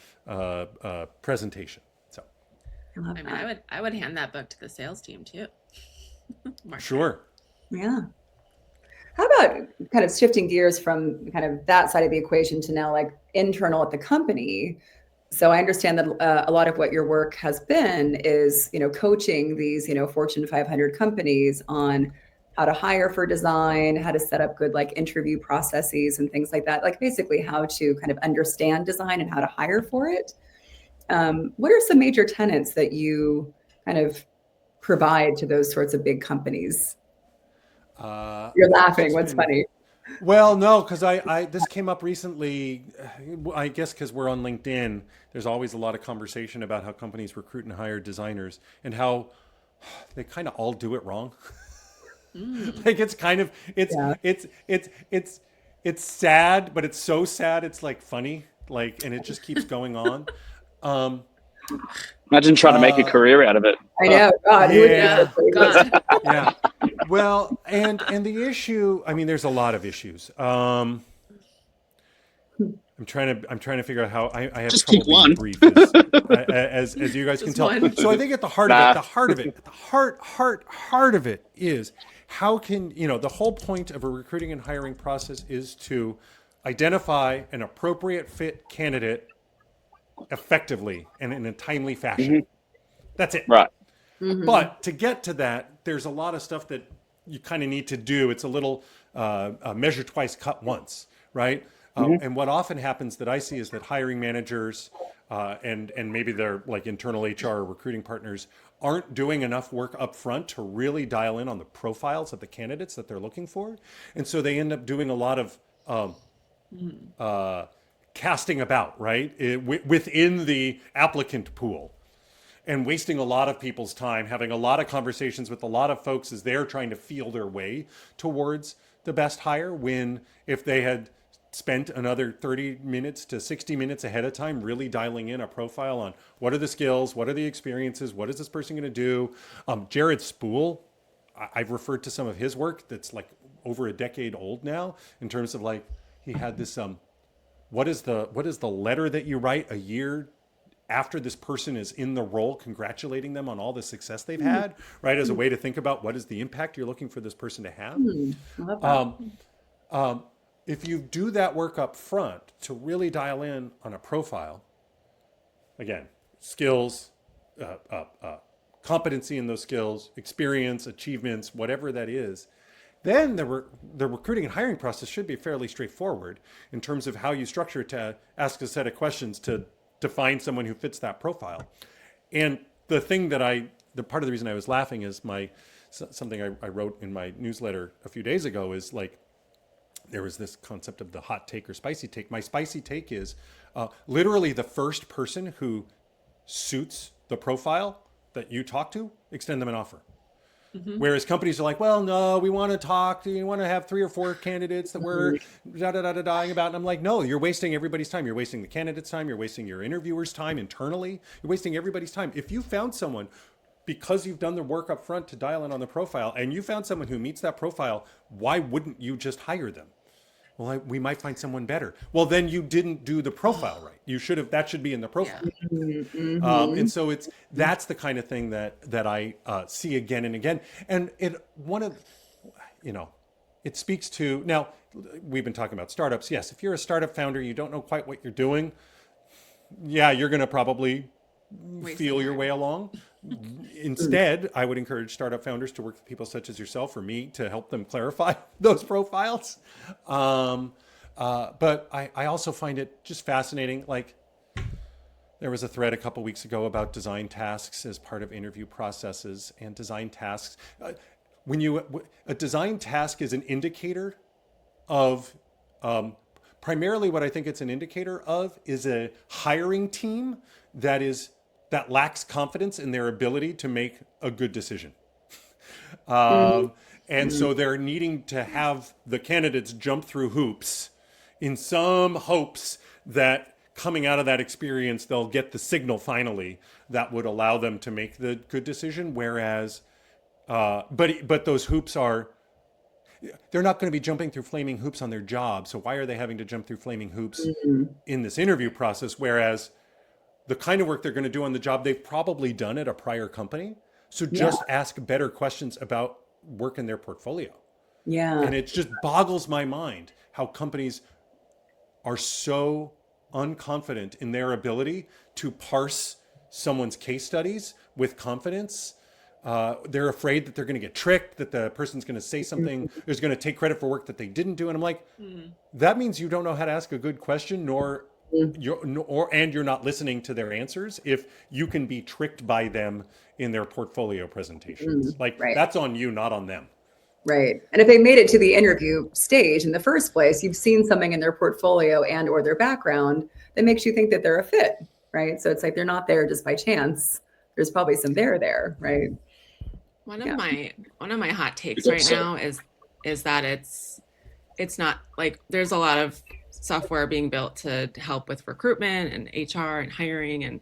presentation. So, I would hand that book to the sales team too. Sure. Yeah. How about kind of shifting gears from kind of that side of the equation to now like internal at the company? So I understand that a lot of what your work has been is, coaching these, Fortune 500 companies on how to hire for design, how to set up good like interview processes and things like that, like basically how to kind of understand design and how to hire for it. What are some major tenets that you kind of provide to those sorts of big companies? You're laughing. What's funny? Well, no, because this came up recently, I guess because we're on LinkedIn. There's always a lot of conversation about how companies recruit and hire designers and how they kind of all do it wrong. Like it's sad, but it's so sad it's like funny, like, and it just keeps going on. Imagine trying to make a career out of it. I know. God, God. Yeah. Well, and the issue, I mean, there's a lot of issues. I'm trying to figure out how I have just trouble pick one. being brief as you guys can tell. One. So I think at the heart of it is how can, the whole point of a recruiting and hiring process is to identify an appropriate fit candidate effectively and in a timely fashion. That's it. Right. But to get to that, there's a lot of stuff that you kind of need to do. It's a little measure twice, cut once, right? And what often happens that I see is that hiring managers and maybe they're like internal HR or recruiting partners aren't doing enough work up front to really dial in on the profiles of the candidates that they're looking for. And so they end up doing a lot of casting about, right? Within the applicant pool, and wasting a lot of people's time, having a lot of conversations with a lot of folks as they're trying to feel their way towards the best hire, when if they had spent another 30 minutes to 60 minutes ahead of time really dialing in a profile on what are the skills, what are the experiences, what is this person going to do. Jared Spool, I've referred to some of his work that's like over a decade old now, in terms of like, he had this, what is the letter that you write a year after this person is in the role, congratulating them on all the success they've had, right? As a way to think about what is the impact you're looking for this person to have. I love that. If you do that work up front to really dial in on a profile, again, skills, competency in those skills, experience, achievements, whatever that is, then the recruiting and hiring process should be fairly straightforward in terms of how you structure it to ask a set of questions to find someone who fits that profile. And the thing that the part of the reason I was laughing is something I wrote in my newsletter a few days ago is like, there was this concept of the hot take or spicy take. My spicy take is literally the first person who suits the profile that you talk to, extend them an offer. Whereas companies are like, well, no, we want to talk. We want to have 3 or 4 candidates that we're dying about. And I'm like, no, you're wasting everybody's time. You're wasting the candidate's time. You're wasting your interviewer's time internally. You're wasting everybody's time. If you found someone, because you've done the work up front to dial in on the profile, and you found someone who meets that profile, why wouldn't you just hire them? Well, we might find someone better. Well, then you didn't do the profile right. You should have. That should be in the profile. Yeah. And so that's the kind of thing that I see again and again. And it speaks to, now we've been talking about startups. Yes, if you're a startup founder, you don't know quite what you're doing. Yeah, you're going to probably feel your way along. Instead, I would encourage startup founders to work with people such as yourself or me to help them clarify those profiles. But I also find it just fascinating. Like, there was a thread a couple weeks ago about design tasks as part of interview processes, and design tasks. A design task is an indicator of, primarily what I think it's an indicator of is a hiring team that lacks confidence in their ability to make a good decision. And so they're needing to have the candidates jump through hoops in some hopes that coming out of that experience, they'll get the signal finally that would allow them to make the good decision. Whereas, but those hoops they're not going to be jumping through flaming hoops on their job. So why are they having to jump through flaming hoops in this interview process? Whereas the kind of work they're going to do on the job, they've probably done at a prior company. So just ask better questions about work in their portfolio. Yeah. And it just boggles my mind how companies are so unconfident in their ability to parse someone's case studies with confidence. They're afraid that they're going to get tricked, that the person's going to say something, is going to take credit for work that they didn't do. And I'm like, that means you don't know how to ask a good question, and you're not listening to their answers if you can be tricked by them in their portfolio presentations. That's on you, not on them. Right. And if they made it to the interview stage in the first place, you've seen something in their portfolio and or their background that makes you think that they're a fit, right? So it's like they're not there just by chance. There's probably some there, right? One of my hot takes right now is that it's not like there's a lot of software being built to help with recruitment and HR and hiring, and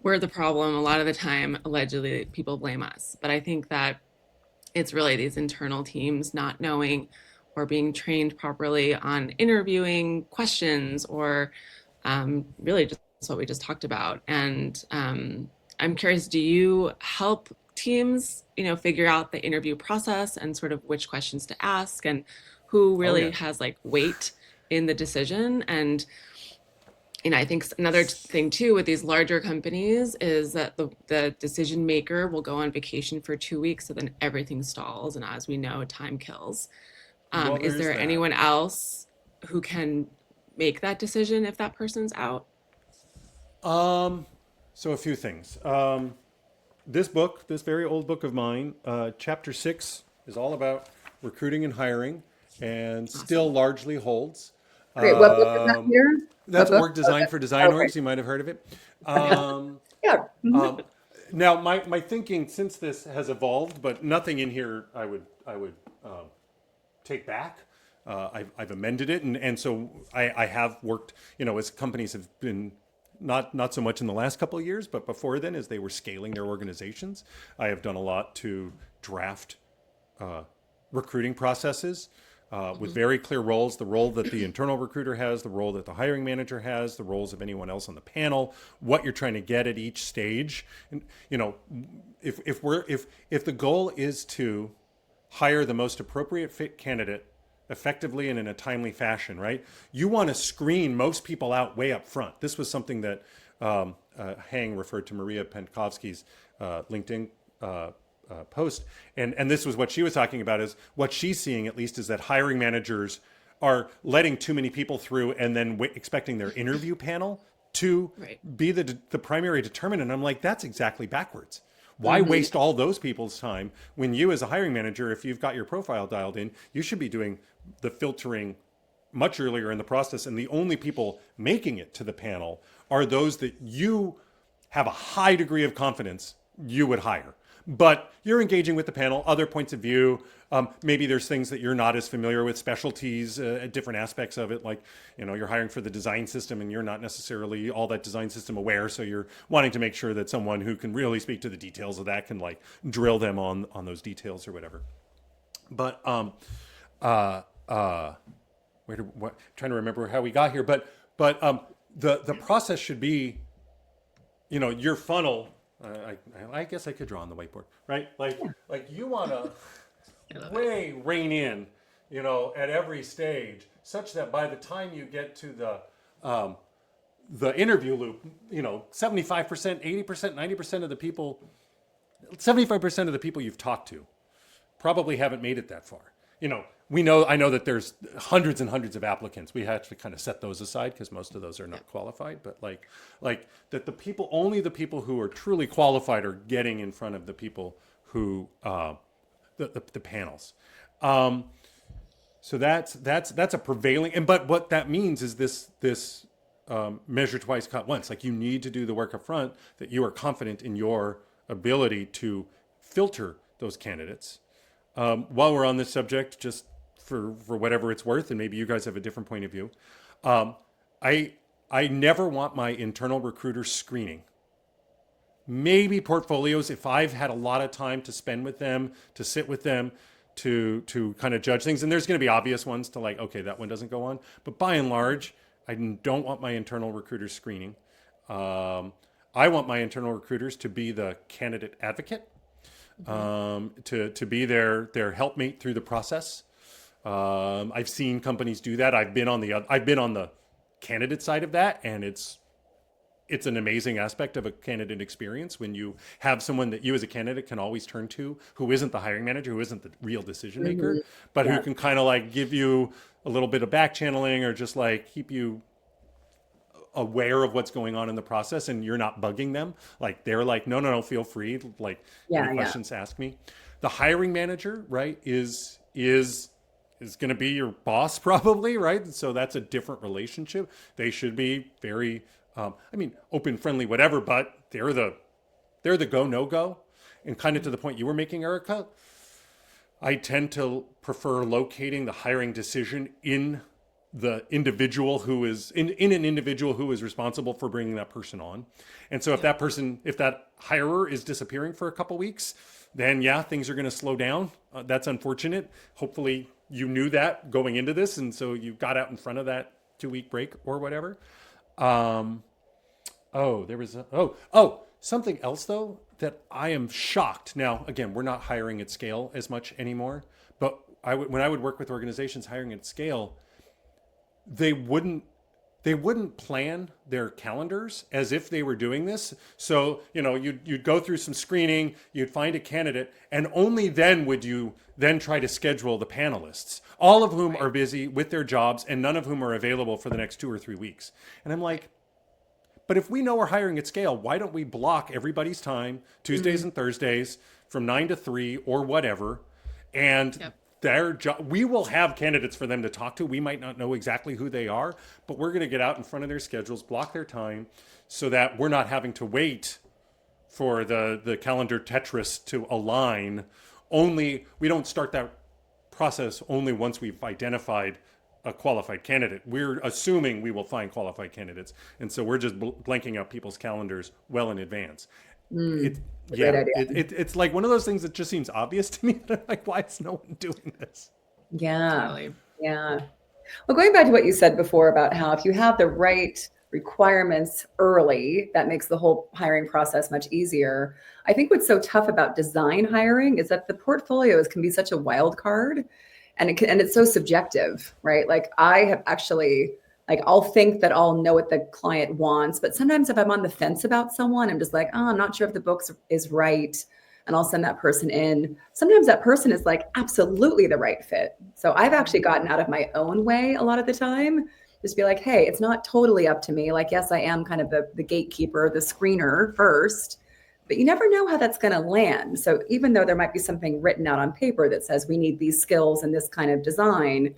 we're the problem a lot of the time. Allegedly, people blame us, but I think that it's really these internal teams not knowing or being trained properly on interviewing questions or really just what we just talked about. And I'm curious, do you help teams, figure out the interview process and sort of which questions to ask and who really has like weight in the decision? And I think another thing too with these larger companies is that the decision maker will go on vacation for 2 weeks, so then everything stalls. And as we know, time kills. Well, Is there's there that. anyone else who can make that decision if that person's out? So a few things. This book, this very old book of mine, chapter 6 is all about recruiting and hiring, and still largely holds. Great. What book is that here? That's What book? Org Design Okay. for Design Okay. Orgs. You might have heard of it. Um, Yeah. Now, my thinking since this has evolved, but nothing in here I would take back. I've amended it, and so I have worked. As companies have been not so much in the last couple of years, but before then, as they were scaling their organizations, I have done a lot to draft recruiting processes with very clear roles: the role that the internal recruiter has, the role that the hiring manager has, the roles of anyone else on the panel, what you're trying to get at each stage. And if the goal is to hire the most appropriate fit candidate effectively and in a timely fashion, right? You want to screen most people out way up front. This was something that Hang referred to Maria Penkovsky's LinkedIn post. And this was what she was talking about, is what she's seeing at least is that hiring managers are letting too many people through and then expecting their interview panel to be the primary determinant. And I'm like, that's exactly backwards. Why waste all those people's time when you, as a hiring manager, if you've got your profile dialed in, you should be doing the filtering much earlier in the process. And the only people making it to the panel are those that you have a high degree of confidence you would hire. But you're engaging with the panel, other points of view. Maybe there's things that you're not as familiar with, specialties, different aspects of it. Like, you're hiring for the design system and you're not necessarily all that design system aware. So you're wanting to make sure that someone who can really speak to the details of that can like drill them on those details or whatever. But trying to remember how we got here. But the process should be, your funnel. I guess I could draw on the whiteboard, right? Like you want to rein in, at every stage, such that by the time you get to the interview loop, 75%, 80%, 90% of the people, 75% of the people you've talked to probably haven't made it that far. I know that there's hundreds and hundreds of applicants. We have to kind of set those aside because most of those are not qualified. But like that, only the people who are truly qualified are getting in front of the people who the panels. So that's a prevailing. But what that means is this measure twice, cut once. Like, you need to do the work up front that you are confident in your ability to filter those candidates. While we're on this subject, just for whatever it's worth, and maybe you guys have a different point of view, I never want my internal recruiter screening. Maybe portfolios, if I've had a lot of time to spend with them, to sit with them, to kind of judge things. And there's going to be obvious ones to like, okay, that one doesn't go on. But by and large, I don't want my internal recruiters screening. I want my internal recruiters to be the candidate advocate. To be their helpmate through the process. I've seen companies do that. I've been on the candidate side of that, and it's an amazing aspect of a candidate experience when you have someone that you as a candidate can always turn to, who isn't the hiring manager, who isn't the real decision maker, but who can kind of like give you a little bit of back channeling or just like keep you aware of what's going on in the process, and you're not bugging them. Like, they're like, no, feel free. Like, any questions, ask me. The hiring manager, right, is going to be your boss probably, right? And so that's a different relationship. They should be very, open, friendly, whatever, but they're the go, no go. And kind of to the point you were making, Erica, I tend to prefer locating the hiring decision in the individual who is in an individual who is responsible for bringing that person on. And so if that hirer is disappearing for a couple weeks, then things are going to slow down. That's unfortunate. Hopefully you knew that going into this, and so you got out in front of that 2-week break or whatever. Something else though that I am shocked. Now, again, we're not hiring at scale as much anymore, but when I would work with organizations hiring at scale, they wouldn't they wouldn't plan their calendars as if they were doing this. So, you'd go through some screening, you'd find a candidate, and only then would you then try to schedule the panelists, all of whom are busy with their jobs and none of whom are available for the next 2 or 3 weeks. And I'm like, but if we know we're hiring at scale, why don't we block everybody's time, Tuesdays and Thursdays from 9 to 3 or whatever, and their job, we will have candidates for them to talk to. We might not know exactly who they are, but we're going to get out in front of their schedules, block their time, so that we're not having to wait for the calendar Tetris to align. We don't start that process only once we've identified a qualified candidate. We're assuming we will find qualified candidates, and so we're just blanking out people's calendars well in advance. It's like one of those things that just seems obvious to me. Like, why is no one doing this? Yeah. Totally. Yeah. Well, going back to what you said before about how if you have the right requirements early, that makes the whole hiring process much easier. I think what's so tough about design hiring is that the portfolios can be such a wild card, and it's so subjective, right? Like I have actually, like, I'll think that I'll know what the client wants, but sometimes if I'm on the fence about someone, I'm just like, oh, I'm not sure if the book is right. And I'll send that person in. Sometimes that person is like absolutely the right fit. So I've actually gotten out of my own way a lot of the time. Just be like, hey, it's not totally up to me. Like, yes, I am kind of the gatekeeper, the screener first, but you never know how that's going to land. So even though there might be something written out on paper that says we need these skills and this kind of design,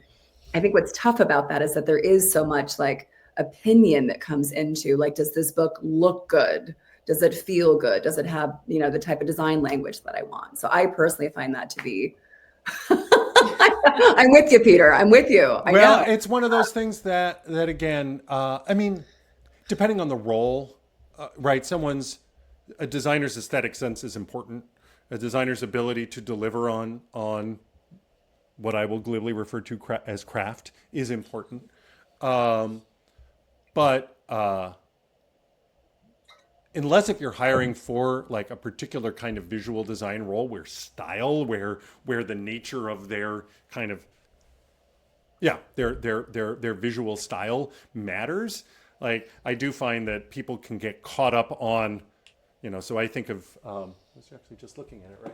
I think what's tough about that is that there is so much like opinion that comes into, like, does this book look good? Does it feel good? Does it have, the type of design language that I want? So I personally find that to be, I'm with you, Peter. I'm with you. I know. It's one of those things that again, I mean, depending on the role, right? A designer's aesthetic sense is important. A designer's ability to deliver on what I will glibly refer to as craft is important. But unless if you're hiring for like a particular kind of visual design role where the nature of their kind of, their visual style matters. Like, I do find that people can get caught up on, so I think of, I was actually just looking at it, right?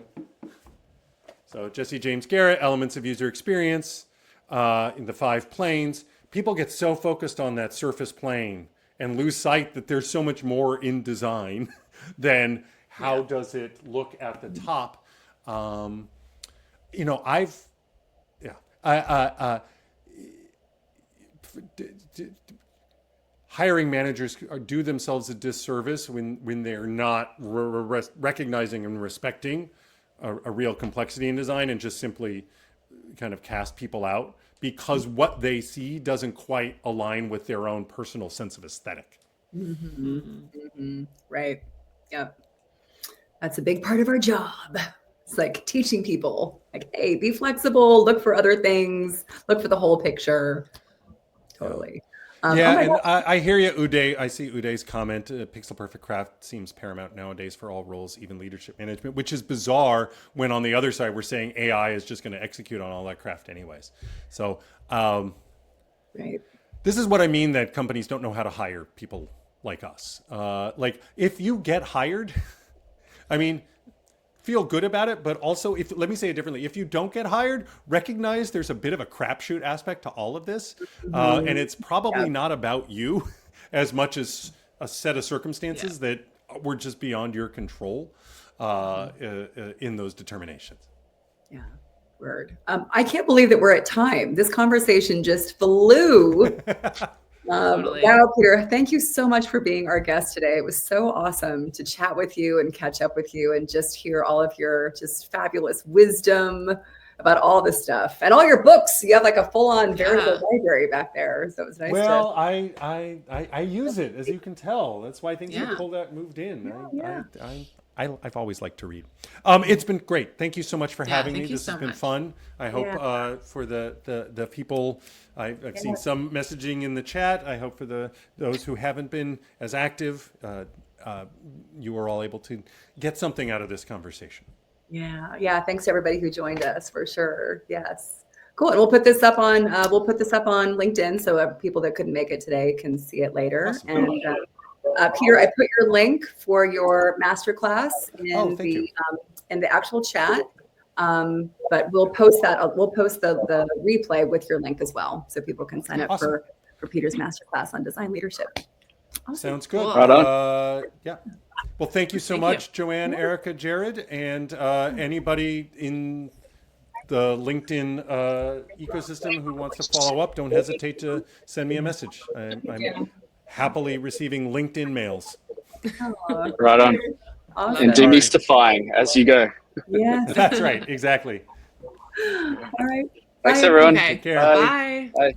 So Jesse James Garrett, Elements of User Experience, in the 5 planes. People get so focused on that surface plane and lose sight that there's so much more in design than how does it look at the top. Hiring managers do themselves a disservice when they're not recognizing and respecting a real complexity in design and just simply kind of cast people out because what they see doesn't quite align with their own personal sense of aesthetic. Mm-hmm. Mm-hmm. Right. Yep. That's a big part of our job. It's like teaching people, like, hey, be flexible, look for other things, look for the whole picture. Totally. I hear you, Uday. I see Uday's comment. Pixel Perfect Craft seems paramount nowadays for all roles, even leadership management, which is bizarre when on the other side we're saying AI is just going to execute on all that craft anyways. So right. This is what I mean that companies don't know how to hire people like us. Like, if you get hired, I mean, feel good about it, but also, let me say it differently. If you don't get hired, recognize there's a bit of a crapshoot aspect to all of this. And it's probably not about you as much as a set of circumstances that were just beyond your control in those determinations. Yeah. Word. I can't believe that we're at time. This conversation just flew. Totally. Wow, Peter, thank you so much for being our guest today. It was so awesome to chat with you and catch up with you and just hear all of your just fabulous wisdom about all this stuff and all your books. You have like a full-on veritable library back there. So it was nice. Well, I use it, as you can tell. That's why things get pulled out and moved in. I've always liked to read. It's been great. Thank you so much for having me. This has been fun. I hope for the people, I've seen some messaging in the chat. I hope for those who haven't been as active, you are all able to get something out of this conversation. Yeah. Thanks to everybody who joined us for sure. Yes. Cool. And we'll put this up on LinkedIn so people that couldn't make it today can see it later. Awesome. And Peter, I put your link for your masterclass in the actual chat. But we'll post that. We'll post the replay with your link as well, so people can sign up for Peter's masterclass on design leadership. Awesome. Sounds good. Cool. Right on. Yeah. Well, thank you so much, Joanne, Erica, Jared, and anybody in the LinkedIn ecosystem who wants to follow up. Don't hesitate to send me a message. I'm happily receiving LinkedIn mails. Right on. Awesome. And demystifying as you go. Yes. That's right. Exactly. All right. Thanks, Bye. everyone. Okay. Take care. Bye. Bye.